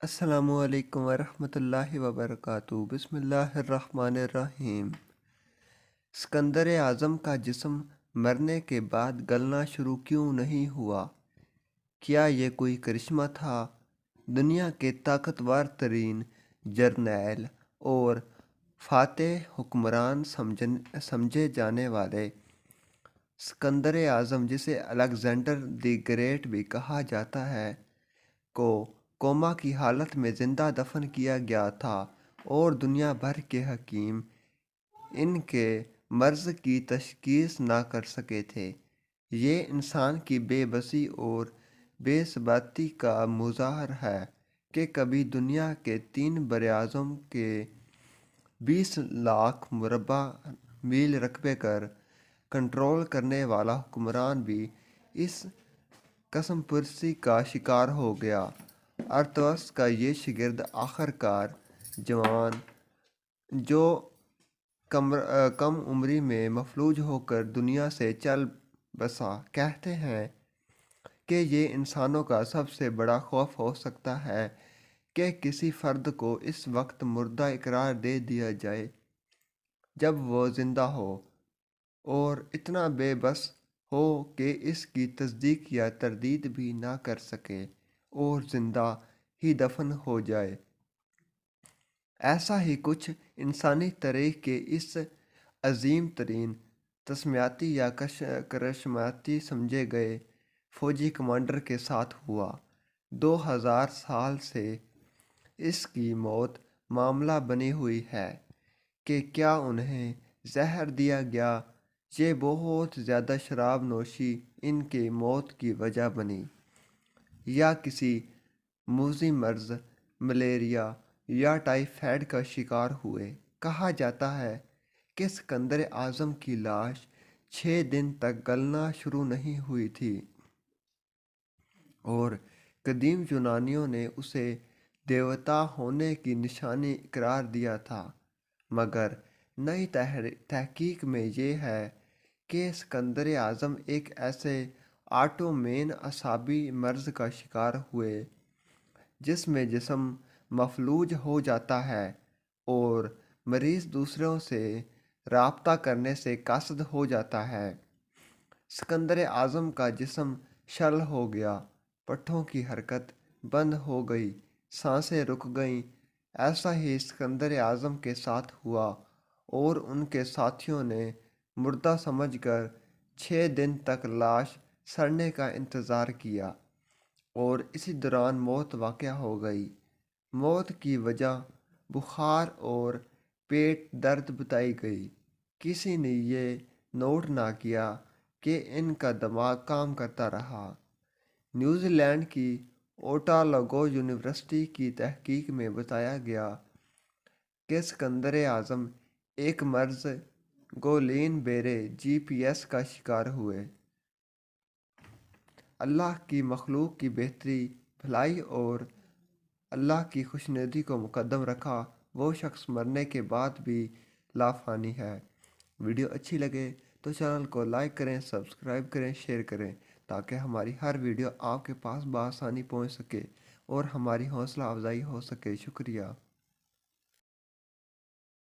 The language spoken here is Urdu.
السلام علیکم ورحمۃ اللہ وبرکاتہ۔ بسم اللہ الرحمن الرحیم۔ اسکندر اعظم کا جسم مرنے کے بعد گلنا شروع کیوں نہیں ہوا؟ کیا یہ کوئی کرشمہ تھا؟ دنیا کے طاقتور ترین جرنیل اور فاتح حکمران سمجھے جانے والے اسکندر اعظم، جسے الیگزینڈر دی گریٹ بھی کہا جاتا ہے، کو کوما کی حالت میں زندہ دفن کیا گیا تھا، اور دنیا بھر کے حکیم ان کے مرض کی تشخیص نہ کر سکے تھے۔ یہ انسان کی بے بسی اور بے ثباتی کا مظہر ہے کہ کبھی دنیا کے 3 براعظموں کے 20 لاکھ مربع میل رقبے کر کنٹرول کرنے والا حکمران بھی اس قسم پرسی کا شکار ہو گیا۔ ارطغرل کا یہ شاگرد آخر کار جوان، جو کم عمری میں مفلوج ہو کر دنیا سے چل بسا، کہتے ہیں کہ یہ انسانوں کا سب سے بڑا خوف ہو سکتا ہے کہ کسی فرد کو اس وقت مردہ اقرار دے دیا جائے جب وہ زندہ ہو، اور اتنا بے بس ہو کہ اس کی تصدیق یا تردید بھی نہ کر سکے، اور زندہ ہی دفن ہو جائے۔ ایسا ہی کچھ انسانی تاریخ کے اس عظیم ترین تسمیاتی یا کرشماتی سمجھے گئے فوجی کمانڈر کے ساتھ ہوا۔ 2000 سال سے اس کی موت معمہ بنی ہوئی ہے کہ کیا انہیں زہر دیا گیا، یہ بہت زیادہ شراب نوشی ان کی موت کی وجہ بنی، یا کسی موذی مرض، ملیریا یا ٹائیفائڈ کا شکار ہوئے۔ کہا جاتا ہے کہ اسکندر اعظم کی لاش 6 دن تک گلنا شروع نہیں ہوئی تھی، اور قدیم یونانیوں نے اسے دیوتا ہونے کی نشانی قرار دیا تھا، مگر نئی تحقیق میں یہ ہے کہ اسکندر اعظم ایک ایسے آٹومین اعصابی مرض کا شکار ہوئے جس میں جسم مفلوج ہو جاتا ہے اور مریض دوسروں سے رابطہ کرنے سے قاصر ہو جاتا ہے۔ اسکندر اعظم کا جسم شل ہو گیا، پٹھوں کی حرکت بند ہو گئی، سانسیں رک گئیں۔ ایسا ہی اسکندر اعظم کے ساتھ ہوا، اور ان کے ساتھیوں نے مردہ سمجھ کر 6 دن تک لاش سڑنے کا انتظار کیا، اور اسی دوران موت واقع ہو گئی۔ موت کی وجہ بخار اور پیٹ درد بتائی گئی۔ کسی نے یہ نوٹ نہ کیا کہ ان کا دماغ کام کرتا رہا۔ نیوزی لینڈ کی اوٹالاگو یونیورسٹی کی تحقیق میں بتایا گیا کہ اسکندر اعظم ایک مرض گولین بیرے GPS کا شکار ہوئے۔ اللہ کی مخلوق کی بہتری، بھلائی اور اللہ کی خوشنودی کو مقدم رکھا وہ شخص مرنے کے بعد بھی لافانی ہے۔ ویڈیو اچھی لگے تو چینل کو لائک کریں، سبسکرائب کریں، شیئر کریں، تاکہ ہماری ہر ویڈیو آپ کے پاس بآسانی پہنچ سکے اور ہماری حوصلہ افزائی ہو سکے۔ شکریہ۔